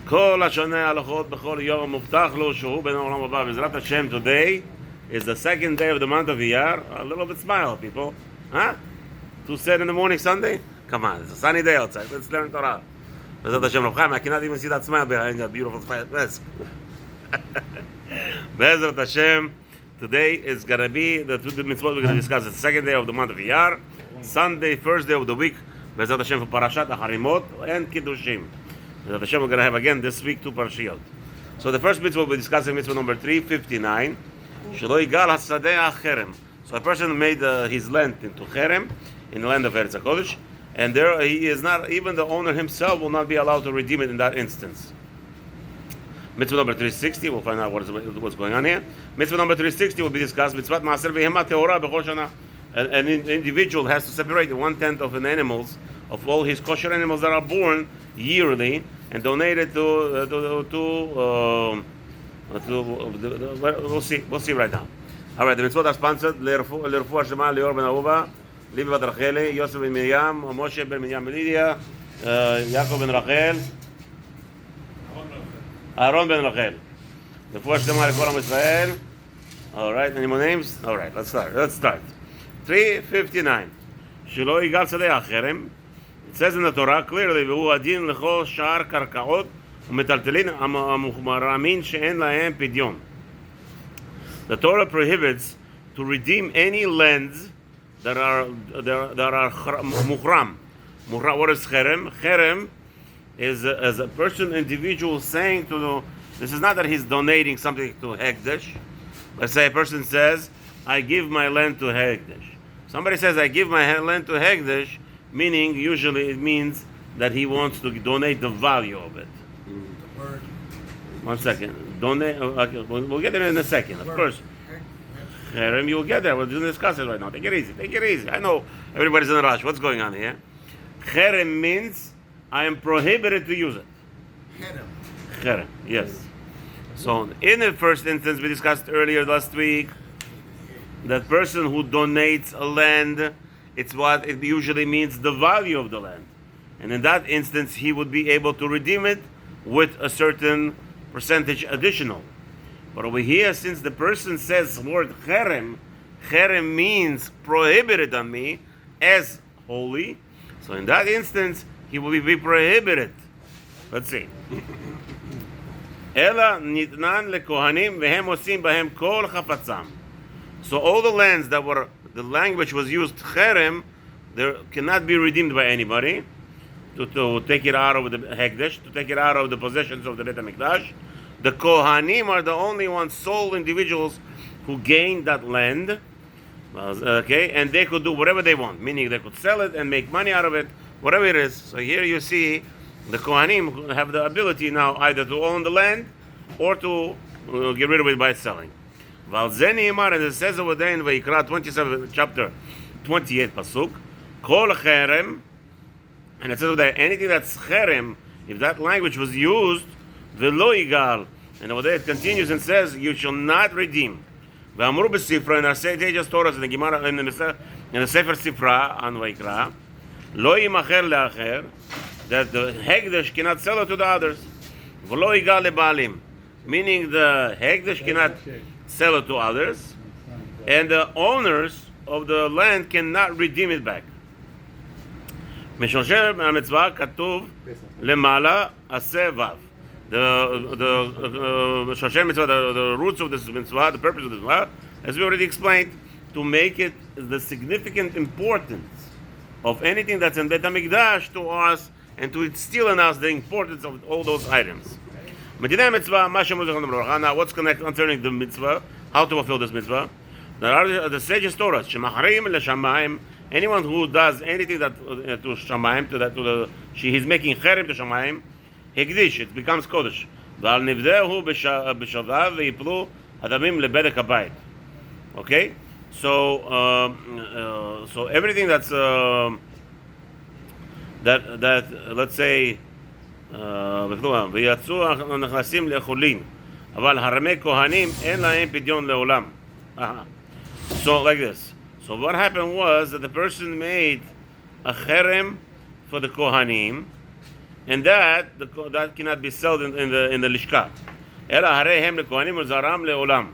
כל השונה הלכות בכל יום מובטח לו שהוא בן העולם הבא. בעזרת השם, today is the second day of the month of Iyar. A little bit smile, people. Huh? 2:00 in the morning Sunday? Come on, it's a sunny day outside. Let's learn Torah. בעזרת השם, רב חיים, I cannot even see that smile behind that beautiful face. בעזרת השם, today is going to be the Mitzvoth we're going to discuss. It's the second day of the month of Iyar. Sunday, first day of the week. בעזרת השם for Parashat Acharimot and Kiddushim. That Hashem we're going to have again this week 2 parashiyot. So the first mitzvah we'll be discussing mitzvah number 359. Shelo yigal hasadeh cherem. So a person made his land into cherem in the land of Eretz HaKodesh, and there he is not, even the owner himself will not be allowed to redeem it in that instance. Mitzvah number 360, we'll find out what's going on here. Mitzvah number 360 will be discussed. Mitzvah maaser v'hema teorah b'chol shana. An individual has to separate 1/10 of an animals, of all his kosher animals that are born yearly, and donate it to we'll see right now. All right, the mitzvot are sponsored. L'refua shema Lior ben Aruba, Livi bat Racheli, Yosef ben Miriam, Moshe ben Miriam Lydia, Yaakov ben Rachel, Aaron ben Rachel. L'refua shema L'kol Am Yisrael. All right, any more names? All right, let's start. 359. Shelo yigal sadeh acherem. It says in the Torah clearly, והוא הדין לכל שאר קרקעות ומטלטלין המוחמרמים שאין להם פדיון. The Torah prohibits to redeem any lands that are muhram. What is cherem? Cherem is a person, individual saying to this is not that he's donating something to Hekdesh. Let's say a person says, I give my land to Hekdesh. Somebody says, I give my land to Hekdesh, meaning usually it means that he wants to donate the value of it. The word. 1 second. Donate. Okay, we'll get there in a second. Of course. Cherem, you'll get there. We'll discuss it right now. Take it easy. I know everybody's in a rush. What's going on here? Cherem means I am prohibited to use it. Cherem, yes. So in the first instance we discussed earlier last week, that person who donates a land, it's what it usually means, the value of the land. And in that instance, he would be able to redeem it with a certain percentage additional. But over here, since the person says the word cherem, cherem means prohibited on me as holy. So in that instance, he will be prohibited. Let's see. Ela nitnan lekohanim vehem osim bahem kol chafatzam. So all the lands that were, the language was used, cherem, there cannot be redeemed by anybody to take it out of the Hekdesh, to take it out of the possessions of the Beit HaMikdash. The Kohanim are the only ones, sole individuals who gained that land, okay, and they could do whatever they want, meaning they could sell it and make money out of it, whatever it is. So here you see the Kohanim have the ability now either to own the land or to get rid of it by selling. And it says over there in Vayikra 27, chapter 28, pasuk, Kol cherem, and it says over there, anything that's cherem, if that language was used, v'lo yigal, and over there it continues and says, you shall not redeem. V'amru b'sifra, and our sages told us in the Gemara, in the Sefer Sifra on Vayikra, lo yimacher le'acher, that the Hekdesh cannot sell it to the others. V'lo yigal le'balim, meaning the Hekdesh cannot sell it to others, and the owners of the land cannot redeem it back. משורשר מהמצווה כתוב למעלה עשה וו. The שורשר מצווה, the roots of this mitzvah, the purpose of this mitzvah, as we already explained, to make it the significant importance of anything that's in Beit HaMikdash to us, and to instill in us the importance of all those items. Now, what's concerning the mitzvah? How to fulfill this mitzvah? The sages told us, anyone who does anything that to Shamayim, he's making cherem to Shamayim, hekdish, it becomes kodesh. Okay, so everything that's that let's say. ויצאו הנכנסים לחולין, אבל הרמי כהנים אין להם פדיון לעולם. So like this. So what happened was that the person made a cherem for the Kohanim, and that cannot be sold in the lishka. Ela harehem lekohanim uzaram leolam.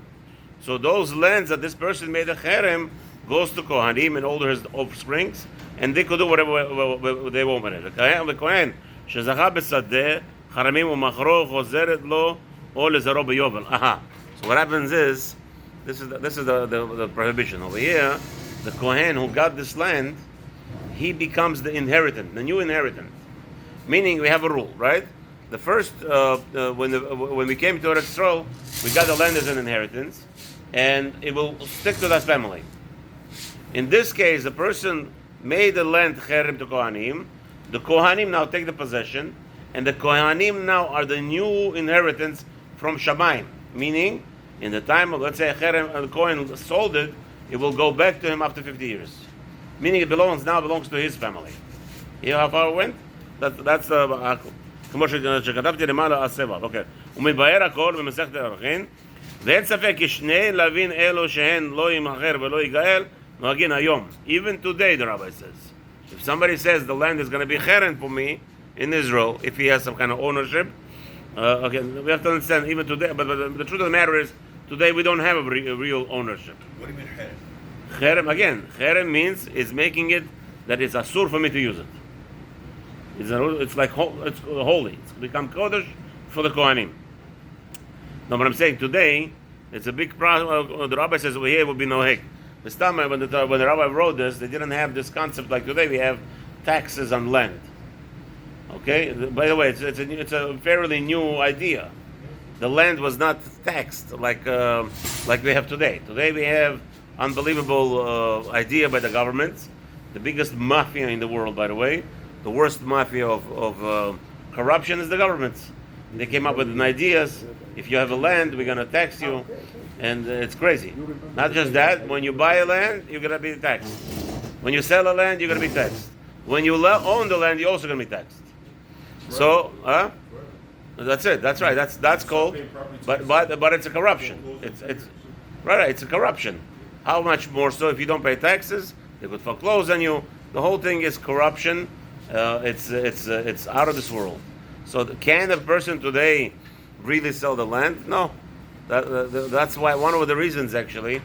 So those lands that this person made a cherem goes to Kohanim and all his offsprings, and they could do whatever they want with it. Kohen shezacha besadeh haramim umachro chozeret lo or lezaro beyovel. Aha. So what happens is, this is the prohibition over here. The Kohen who got this land, he becomes the inheritant, the new inheritant. Meaning we have a rule, right? The first when we came to Eretz Yisrael, we got the land as an inheritance, and it will stick to that family. In this case, the person made the land cherem to Kohanim. The Kohanim now take the possession, and the Kohanim now are the new inheritance from Shamayim. Meaning, in the time of, let's say, cherem, the Kohen sold it, it will go back to him after 50 years. Meaning it belongs to his family. You know how far it went? That's the כמו שכתבתי למעלה הסבב. אוקיי. ומתבהר הכל במסכת ערכין, ואין ספק כי שני להבין אלו שהן לא ימכר ולא יגאל, נוהגין היום. Even today, the rabbi says. If somebody says the land is going to be cheren for me in Israel, if he has some kind of ownership, okay, we have to understand even today, but the truth of the matter is, today we don't have a real ownership. What do you mean cheren? Cheren, again, cheren means is making it that it's asur for me to use it. It's like it's holy. It's become kodesh for the Kohanim. Now, what I'm saying today, it's a big problem. The rabbi says over here will be no hek. This time when the rabbi wrote this, they didn't have this concept like today. We have taxes on land. Okay. By the way, it's a fairly new idea. The land was not taxed like we have today. Today we have unbelievable idea by the government, the biggest mafia in the world, by the way. The worst mafia of corruption is the government. They came up with an ideas. If you have a land, we're going to tax you, and it's crazy. Not just that. When you buy a land, you're going to be taxed. When you sell a land, you're going to be taxed. When you own the land, you're also going to be taxed. So, that's it. That's right. That's called. But it's a corruption. It's right. It's a corruption. How much more so if you don't pay taxes? They could foreclose on you. The whole thing is corruption. It's out of this world. So can a person today really sell the land? No. That's why one of the reasons actually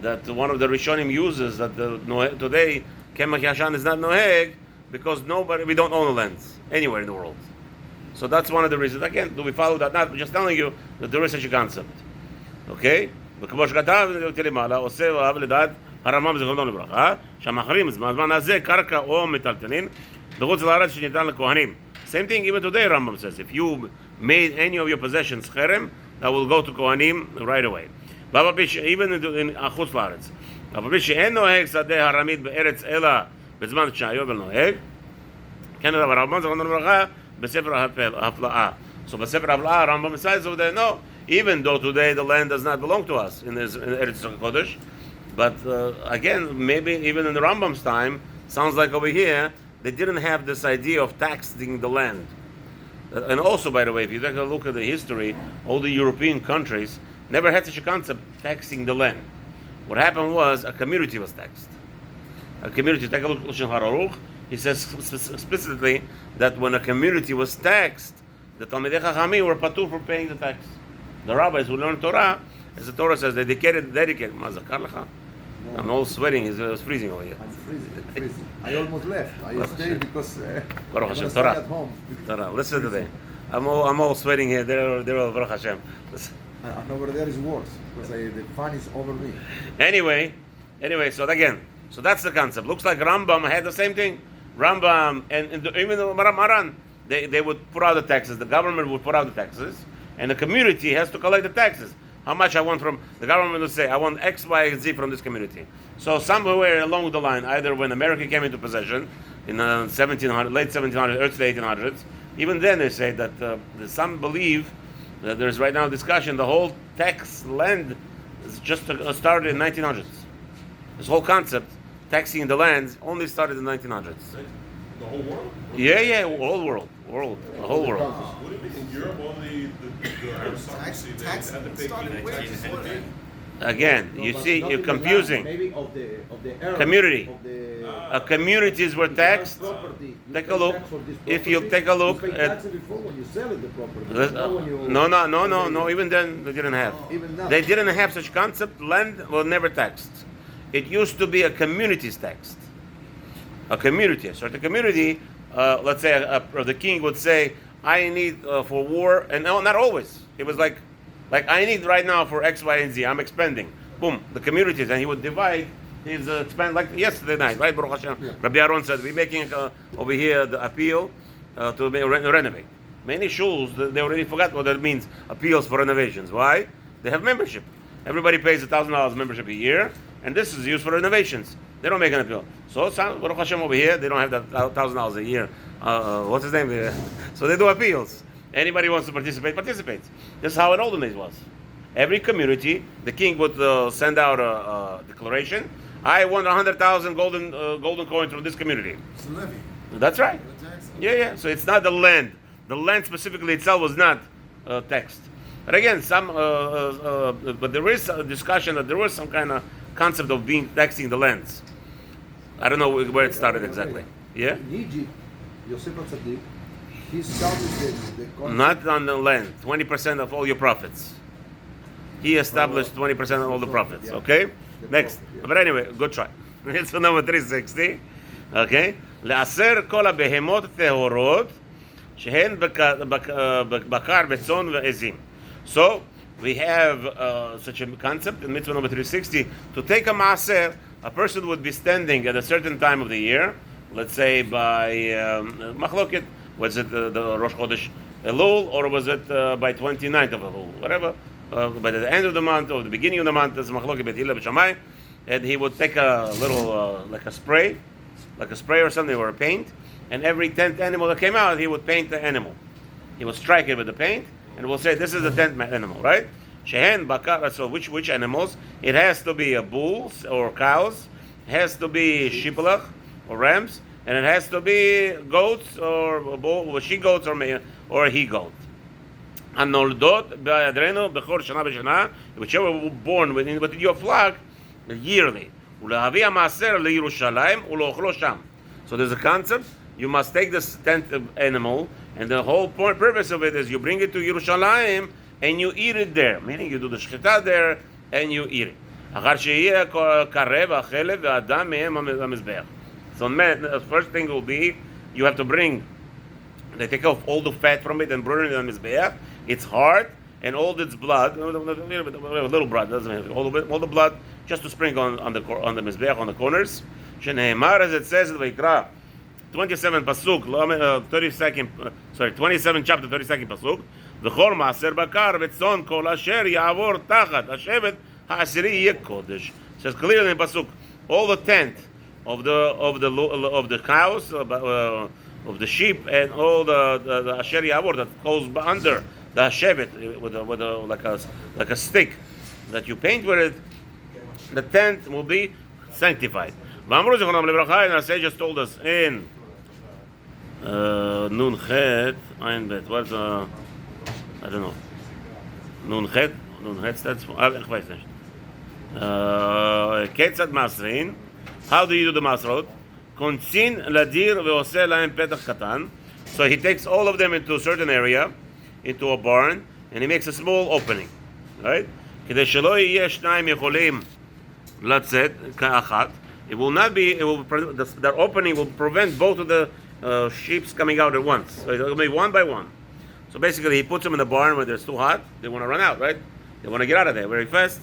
that one of the Rishonim uses that today Kemach Yashan is not noheg because we don't own the lands anywhere in the world. So that's one of the reasons. Again, do we follow that? Not just telling you that there is such a concept. Okay? וכמו שכתב למעלה, עושה ואהב לדעת הרמב"ם זיכרונו לברכה, שהמחרים בזמן הזה קרקע או מטלטלין בחוץ לארץ שניתן לכהנים. Same thing even today, Rambam says. If you made any of your possessions cherem, that will go to Kohanim right away. Even in חוץ לארץ. אבל פי שאין נוהג שדה הרמית בארץ אלא בזמן שהיובל נוהג, כן הרמב"ם זיכרונו לברכה בספר ההפלאה. So בספר ההפלאה, Rambam says over there, no, even though today the land does not belong to us in Eretz Kodesh, but again, maybe even in the Rambam's time, sounds like over here, they didn't have this idea of taxing the land. And also, by the way, if you take a look at the history, all the European countries never had such a concept, taxing the land. What happened was, a community was taxed. A community, take a look at Shulchan Aruch, he says explicitly that when a community was taxed, the Talmidei Chachamim were patur for paying the tax. The rabbis who learn Torah, as the Torah says, they dedicated. Mazakar lecha? I'm all sweating. It's freezing over here. I'm freezing. I almost left. I stayed because Baruch I'm Hashem, stay Torah. at home. Torah. Listen today. I'm all sweating here. They're Baruch Hashem. And over there is worse because the fan is over me. Anyway, so that's the concept. Looks like Rambam had the same thing. Rambam and even the Maran, they would put out the taxes. The government would put out the taxes, and the community has to collect the taxes. How much I want from the government will say, I want X, Y, and Z from this community. So somewhere along the line, either when America came into possession in the 1700, late 1700s, early 1800s, even then they say that some believe that there's right now a discussion, the whole tax land is just started in 1900s. This whole concept, taxing the land, only started in 1900s. The whole world? Yeah, whole world, the whole world. What do you mean in Europe? Only the aristocracy they had to pay. Again, No, you but see, not you're in the land, confusing. maybe of the area, Community. Of the, Communities were if you have taxed. property, you Take pay a look. tax for this If you property. take a look you pay at- taxes before when you sell it, the property. Let's- not when you, No. Even then, they didn't have. Even now. They didn't have such concept. Land was never taxed. It used to be a community's taxed. A community. So the community, let's say, the king would say, "I need for war," and no, not always. It was like I need right now for X, Y, and Z. I'm expending. Boom, the communities, and he would divide his expend like yesterday night, right? Baruch Hashem. Yeah. Rabbi Aaron said, "We're making over here the appeal to renovate." Many shuls they already forgot what that means. Appeals for renovations. Why? They have membership. Everybody pays $1,000 membership a year, and this is used for renovations. They don't make an appeal. So Baruch Hashem over here, they don't have that $1,000 a year. What's his name? So they do appeals. Anybody wants to participate, participates. This is how in olden days was. Every community, the king would send out a declaration. I want 100,000 golden coins from this community. It's a levy. That's right. It's a tax. Yeah. So it's not the land. The land specifically itself was not taxed. But again, but there is a discussion that there was some kind of concept of being taxing the lands. I don't know where it started exactly. Yeah. In Egypt, Yosef HaTzadik, he established the concept. Not on the land. 20% of all your profits. He established 20% of all the profits. Yeah. Okay. The Next. profit, yeah. But anyway, good try. It's for number 360. Okay. לעשר כל הבהמות טהורות שהן בקר וצאן ועזים. So we have such a concept in mitzvah number 360 to take a maaser. A person would be standing at a certain time of the year, let's say by machloket, was it the Rosh Chodesh Elul or was it by 29th of Elul, whatever, by the end of the month or the beginning of the month, there's machloket bet Hillel b'Shamai, and he would take a little like a spray or something or a paint, and every 10th animal that came out, he would paint the animal. He would strike it with the paint, and we'll say this is the 10th animal, right? Shehen bakar. So which animals? It has to be bulls or cows. It has to be shipulach or rams, and it has to be goats or she goats or a he goat. Anoldot be'adreno bechor shana b'shana, whichever were born within your flock yearly. Ulahavi ha'maser leYerushalayim ulochlo sham. So there's a concept. You must take this 10th animal, and the whole purpose of it is you bring it to Yerushalayim and you eat it there. Meaning you do the shechita there and you eat it. אחר שיהיה קרב, החלב והדם מהם המזבח. So the first thing will be, you have to bring, they take off all the fat from it and burn it on the mizbeach, its heart, and all its blood, a little blood, doesn't have all the blood, just to sprinkle on the mizbeach, on the corners. שנאמר, as it says in Vayikra, 27 pasuk, 27 chapter, 32nd pasuk, וכל מעשר בקר וצאן כל אשר יעבור תחת השבט העשירי יהיה קודש. Says clearly in pasuk, all the tenth of the cows, of the sheep, and all the asher yavor that goes under the shevet with like a stick that you paint with it, the tenth will be sanctified. ואמרו זיכרונם לברכה, and our sages told us in Nun Chet, Ein Bet, what's I don't know. Nun Chet stands for, ich weiß nicht. כיצד מעשרין? How do you do the masrot? קונצין לדיר ועושה להם פתח קטן. So he takes all of them into a certain area, into a barn, and he makes a small opening, right? כדי שלא יהיה שניים יכולים לצאת כאחת. It will not be. That opening will prevent both of the sheep coming out at once. So it will be one by one. So basically, he puts them in the barn when it's too hot. They want to run out, right? They want to get out of there very fast.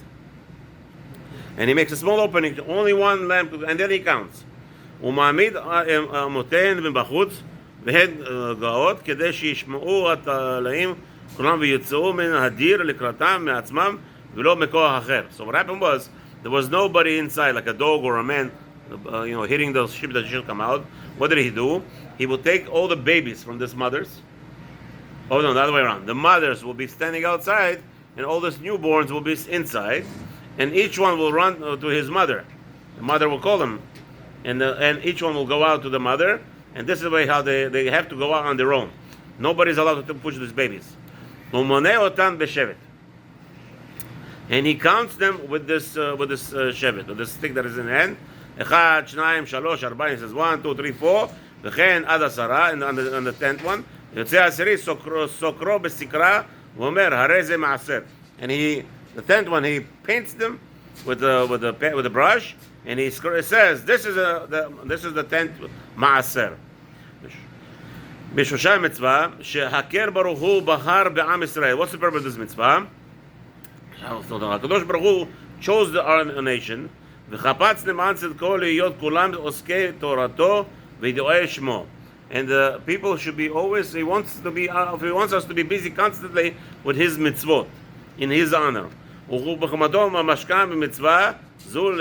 And he makes a small opening, only one lamp, and then he counts. ומעמיד אמותיהן מבחוץ, והן גאות, כדי שישמעו התלאים כולם ויצאו מן הדיר לקראתם מעצמם, ולא מכוח אחר. So what happened was, there was nobody inside, like a dog or a man, hitting the sheep that should come out. What did he do? He will take all the babies from these mothers. Oh no, the other way around. The mothers will be standing outside, and all these newborns will be inside, and each one will run to his mother. The mother will call them, and each one will go out to the mother, and this is the way how they have to go out on their own. Nobody's allowed to push these babies. He and he counts them with this shevet, with this stick that is in the hand. אחד, שניים, שלוש, ארבע, he says 1, 2, 3, 4, וכן עד 10, and on the 10th one, יוצא העשירי, סוקרו בסקרה, ואומר, הרי זה מעשר. And the 10th one, he paints them with the brush, and he says, this is the 10th מעשר. בשושי מצווה, שהכר ברוך הוא בחר בעם ישראל. What's the purpose of this mitzvah? הקדוש ברוך הוא chose our nation, וחפץ למען צדקו להיות כולם עוסקי תורתו וידועי שמו. And the people should be always, he wants us to be busy constantly with his mitzvot, in his honor. ובחוכמתו המשכן במצווה זו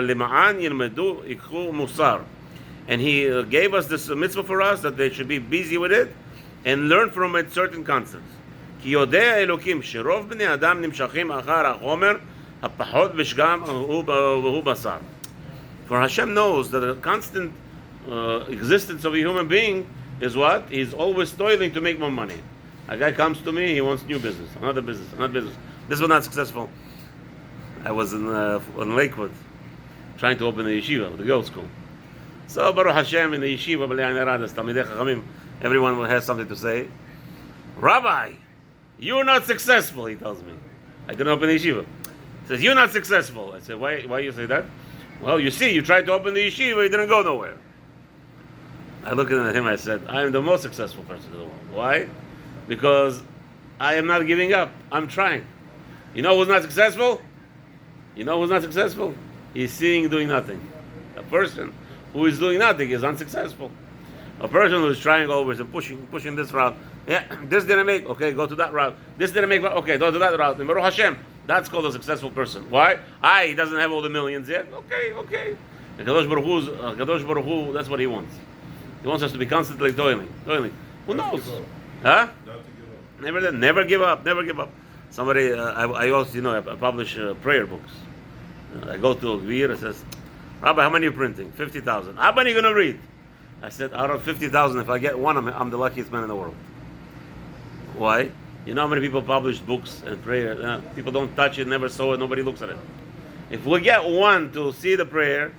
למען ילמדו יקחו מוסר. And he gave us this mitzvah for us, that they should be busy with it and learn from it certain concepts. כי יודע אלוקים שרוב בני אדם נמשכים אחר החומר הפחות בשגם והוא בשר. For Hashem knows that the constant existence of a human being is what? He's always toiling to make more money. A guy comes to me, he wants new business, another business. This was not successful. I was in Lakewood trying to open a yeshiva, the girls' school. So Baruch Hashem in the yeshiva, Talmidei Chachamim, everyone has something to say. Rabbi, you're not successful, he tells me. I didn't open the yeshiva. He says, you're not successful. I said, why you say that? Well, you see, you tried to open the yeshiva, it didn't go nowhere. I looked at him, I said, I am the most successful person in the world. Why? Because I am not giving up. I'm trying. You know who's not successful? He's seeing doing nothing. A person who is doing nothing is unsuccessful. A person who is trying always and pushing this route. Yeah, this didn't make, okay, go to that route. This didn't make, okay, go to that route. And Baruch Hashem, that's called a successful person. Why? He doesn't have all the millions yet. Okay. And Kadosh Baruch Hu, that's what he wants. He wants us to be constantly toiling. Who knows? Huh? Never give up. Somebody, I also, I publish prayer books. I go to a Gvir and says, Rabbi, how many are you printing? 50,000. How many are you going to read? I said, out of 50,000, if I get one, I'm the luckiest man in the world. Why? You know how many people publish books and prayer? People don't touch it, never saw it, nobody looks at it. If we get one to see the prayer,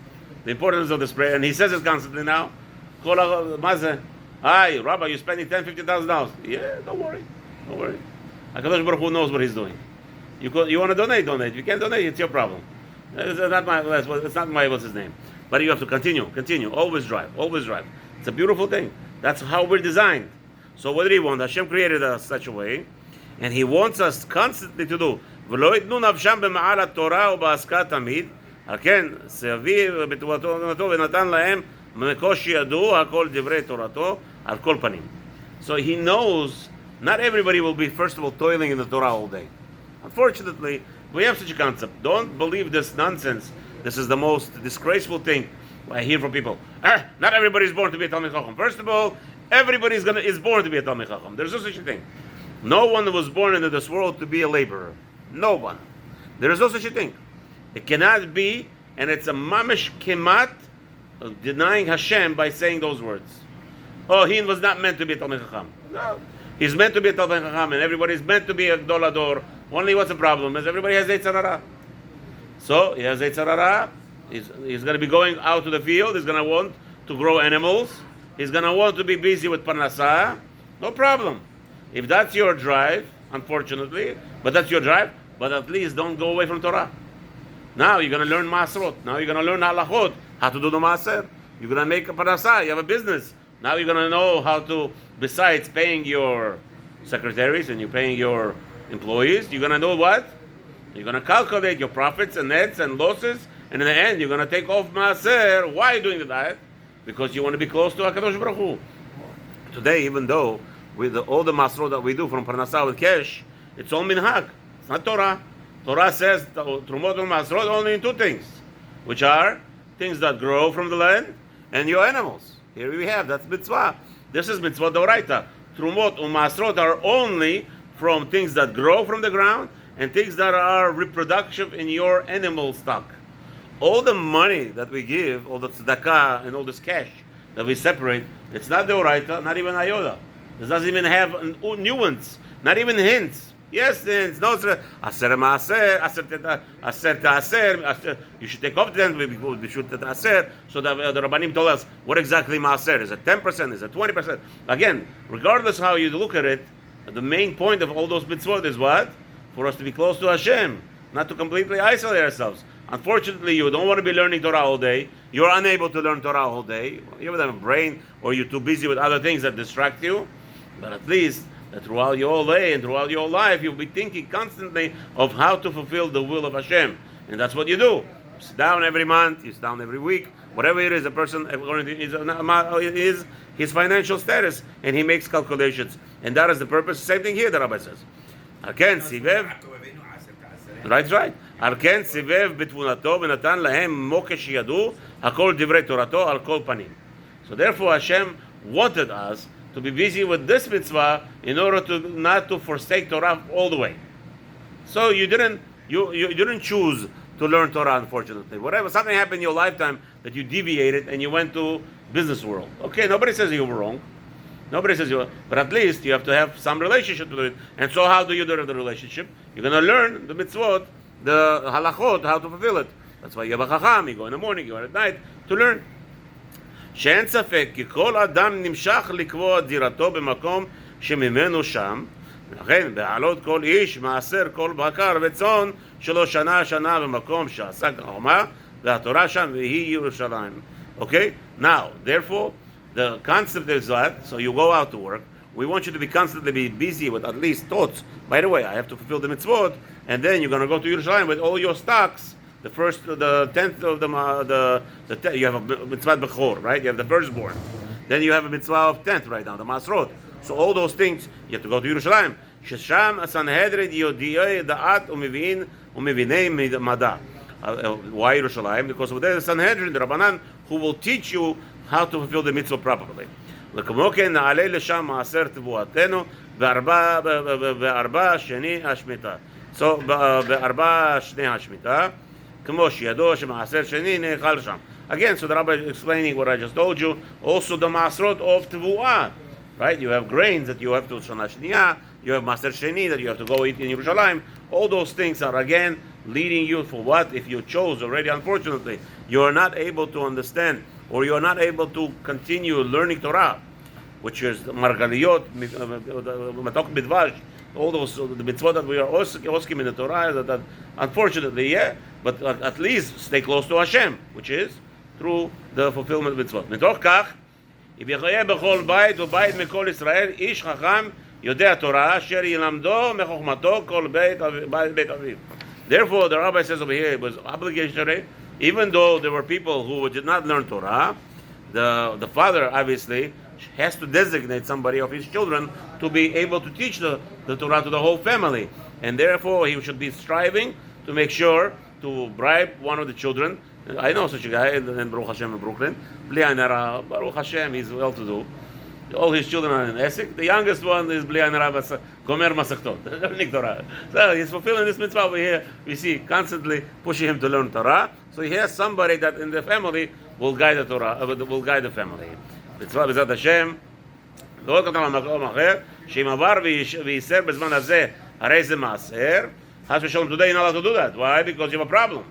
the importance of this prayer, and he says it constantly now, hi, Rabbi, you're spending $10,000, $50,000. Yeah, don't worry. HaKadosh Baruch Hu knows what he's doing. You want to donate. If you can't donate, it's your problem. It's not my, what's his name? But you have to continue. Always drive. It's a beautiful thing. That's how we're designed. So what did he want? Hashem created us such a way, and he wants us constantly to do. ולא יתנו נפשם במעל התורה ובעסקה תמיד, על כן, סבי בתורתו ונתן להם מקושי ידעו הכל דברי תורתו על כל פנים. So he knows not everybody will be, first of all, toiling in the Torah all day. Unfortunately, we have such a concept. Don't believe this nonsense. This is the most disgraceful thing I hear from people. Not everybody is born to be a Talmid Chacham. First of all, everybody is born to be a Talmid Chacham. There's no such a thing. No one was born into this world to be a laborer. No one. There is no such a thing. It cannot be, and it's a mamish kemat of denying Hashem by saying those words. He was not meant to be a Talmid Chacham. No. He's meant to be a Talmid Chacham, and everybody's meant to be a Dolador. Only what's the problem is everybody has Yetzer Hara. So he has Yetzer Hara. He's going to be going out to the field. He's going to want to grow animals. He's going to want to be busy with Parnasah. No problem. If that's your drive, unfortunately, but that's your drive, but at least don't go away from Torah. Now you're going to learn Maasrot. Now you're going to learn Halachot, how to do the Maaser. You're going to make a Parnasah. You have a business. Now you're going to know how to, besides paying your secretaries and you're paying your employees, you're going to know what? You're going to calculate your profits and nets and losses, and in the end, you're going to take off Maaser. Why are you doing that? Because you want to be close to HaKadosh Baruch Hu. Today, even though with all the Masrot that we do from Parnasah with cash, it's all minhag. It's not Torah. Torah says Trumot and Masrot only in two things, which are things that grow from the land and your animals. Here we have, that's mitzvah. This is mitzvah d'oraita. Trumot and Masrot are only from things that grow from the ground and things that are reproductive in your animal stock. All the money that we give, all the tzedakah and all this cash that we separate, it's not d'oraita, not even iota. It doesn't even have nuance, not even hints Yes, it's no aser maaser, aser ta'aser. You should take off the 10 we should ta'aser. So the Rabbanim told us what exactly maaser is. It 10%? Is it 20%? Again, regardless how you look at it, the main point of all those mitzvot is what? For us to be close to Hashem, not to completely isolate ourselves. Unfortunately, you don't want to be learning Torah all day. You're unable to learn Torah all day. You don't have a brain, or you're too busy with other things that distract you. But at least that throughout your whole day and throughout your life, you'll be thinking constantly of how to fulfill the will of Hashem. And that's what you do. You sit down every month, you sit down every week, whatever it is, a person, according to his financial status, and he makes calculations. And that is the purpose. Same thing here, the Rabbi says. Again, Sivev. Right. על כן סיבב בתבונתו ונתן להם מוקש שידעו הכל דברי תורתו על כל פנים. So therefore Hashem wanted us to be busy with this mitzvah in order to not to forsake Torah all the way. So you didn't choose to learn Torah, unfortunately. Whatever, something happened in your lifetime that you deviated and you went to business world. Okay, nobody says you were wrong. Nobody says you were, but at least you have to have some relationship to it. And so how do you do the relationship? You're going to learn the mitzvot, the halachot, how to fulfill it. That's why you have a chacham, you go in the morning, you go at night to learn. שאין ספק כי כל אדם נמשך לקבוע דירתו במקום שממנו שם, לכן בעלות כל איש מעשר כל בקר וצאן שלו שנה במקום שעסק החוכמה והתורה שם והיא ירושלים. Okay? Now, therefore, the concept is that, so you go out to work, we want you to be constantly busy with at least thoughts. By the way, I have to fulfill the mitzvot, and then you're going to go to Yerushalayim with all your stocks. The 10th of you have a mitzvah bechor, right? You have the firstborn. Then you have a mitzvah of 10th right now, the masrot. So all those things, you have to go to Yerushalayim. Shesham asanhedrin yodiyei da'at umevinei mada. Why Yerushalayim? Because over there is the Sanhedrin, the Rabbanan, who will teach you how to fulfill the mitzvah properly. וכמו כן נעלה לשם מעשר תבואתנו בארבע שני השמיטה. So בארבע שני השמיטה, כמו שידוע שמעשר שני נאכל שם. Again, so the Rabbi is explaining what I just told you. Also the מעשרות of תבואה. Right? You have grains that you have to shana shniya. You have מעשר sheni that you have to go eat in Yerushalayim. All those things are again leading you for what? If you chose already, unfortunately, you are not able to understand, or you are not able to continue learning Torah, which is margaliyot, matok bidvash, all those the mitzvot that we are oskim in the Torah. That unfortunately, yeah, but at least stay close to Hashem, which is through the fulfillment of mitzvot. מתוך כך, אם יחיה בכל בית ובית מכל ישראל, איש חכם יודע תורה, אשר ילמדו מחוכמתו כל בית אביו. Therefore, the Rabbi says over here, it was obligatory, even though there were people who did not learn Torah, the father obviously has to designate somebody of his children to be able to teach the Torah to the whole family. And therefore, he should be striving to make sure to bribe one of the children. I know such a guy in Baruch Hashem in Brooklyn. Bli Ayin Hara, Baruch Hashem, he's well-to-do. All his children are in Essex. The youngest one is Bli Ayin Hara, Gomer Masechtot, learning Torah. So he's fulfilling this mitzvah over here. We see constantly pushing him to learn Torah. So he has somebody that in the family will guide the Torah, will guide the family. מצווה בעזרת השם, ועוד כתב במקום אחר, שאם עבר וייסר בזמן הזה, הרי זה מעשר, חס ושלום, today you're not allowed to do that. Why? Because you have a problem.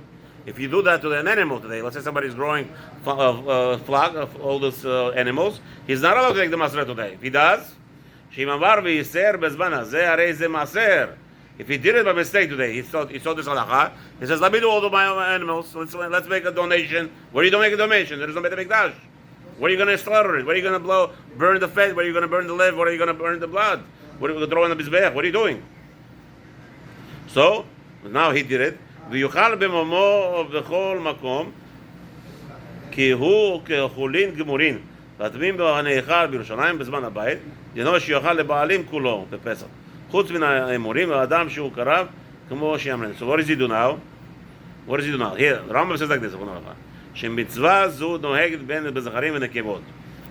If you do that to an animal today, let's say somebody's growing flock of all those animals, he's not allowed to take the מעשר today. If he does, שאם עבר וייסר בזמן הזה, הרי זה מעשר. If he did it by mistake today, he saw this halakha, he says, let me do all of my animals, let's make a donation. Where you don't make a donation? There is no Beit HaMikdash. What are you going to slaughter it? What are you going to burn the fat? What are you going to burn the liver? What are you going to burn the blood? What are you going to throw in the mizbeach? What are you doing? So, now he did it. ויוכל במומו בכל מקום, כי הוא כחולין גמורין, והטמאים בהיכל בירושלים בזמן הבית, דינו שיוכל לבעלים כולו בפסח. חוץ מן האמורים, והאדם שהוא קרב, כמו שיאמרן. So what does he do now? What does he do now? Here, the Rambam says like this, שמצווה זו נוהגת בין בזכרים ונקבות.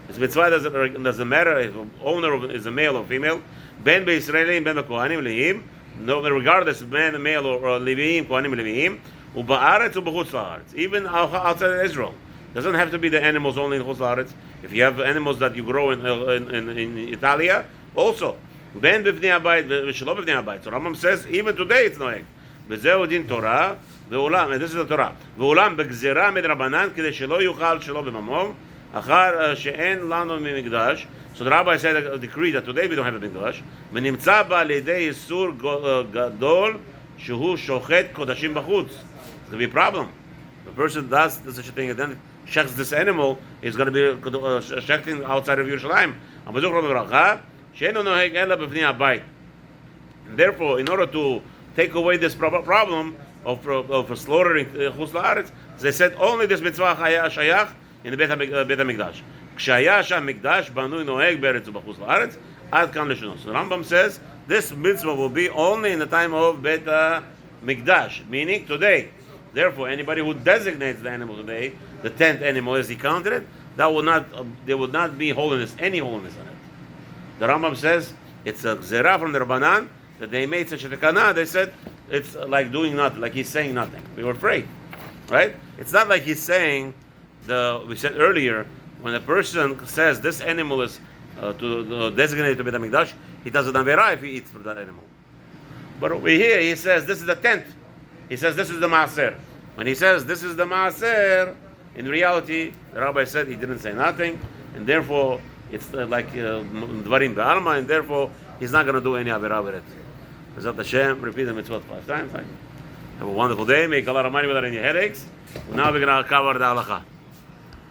This mitzvah doesn't matter if the owner is a male or female, בין בישראלים, בין בכהנים לוויים, regardless בין male or לוויים, כהנים לוויים, ובארץ ובחוץ לארץ, even outside of Israel. Doesn't have to be the animals only in חוץ לארץ. If you have animals that you grow in Italia, also, Ben b'fnei habayit v'shelo b'fnei habayit. So Rambam says even today it's noeg. V'zeu din Torah ve'olam. And this is the Torah. Ve'olam b'gzera midrabanan kedei shelo yuchal shelo b'mamom achar she'en lanu mimikdash. So the rabbi said a decree that today we don't have a mikdash. V'nimtza ba l'idei yisur gadol shehu shochet kodashim b'chutz. It's going to be a problem. The person does such a thing and then shechs this animal is going to be shechting outside of Yerushalayim. And therefore, in order to take away this problem of slaughtering chutz la'aretz, they said only this mitzvah shayach in the Beit HaMikdash. K'shaya sham mikdash banui noeg beretz u'b'chutz la'aretz ad kam l'shuno. So the Rambam says this mitzvah will be only in the time of Beit HaMikdash, meaning today. Therefore, anybody who designates the animal today, the 10th animal as he counted it, that will not there will not be holiness, any holiness in it. The Rambam says it's a zera from the Rabbanan that they made such a takana. They said it's like doing nothing, like he's saying nothing. We were afraid, right? It's not like he's saying we said earlier when a person says this animal is to designate to Beit HaMikdash, he does an avera if he eats from that animal. But over here he says this is the 10th. He says this is the maaser. When he says this is the maaser, in reality, the rabbi said he didn't say nothing, and therefore it's like dvarim be'alma, and therefore he's not going to do any avera with it. Bezat Hashem, repeat the mitzvot 5 times. Have a wonderful day. Make a lot of money without any headaches. Now we're going to cover the halacha.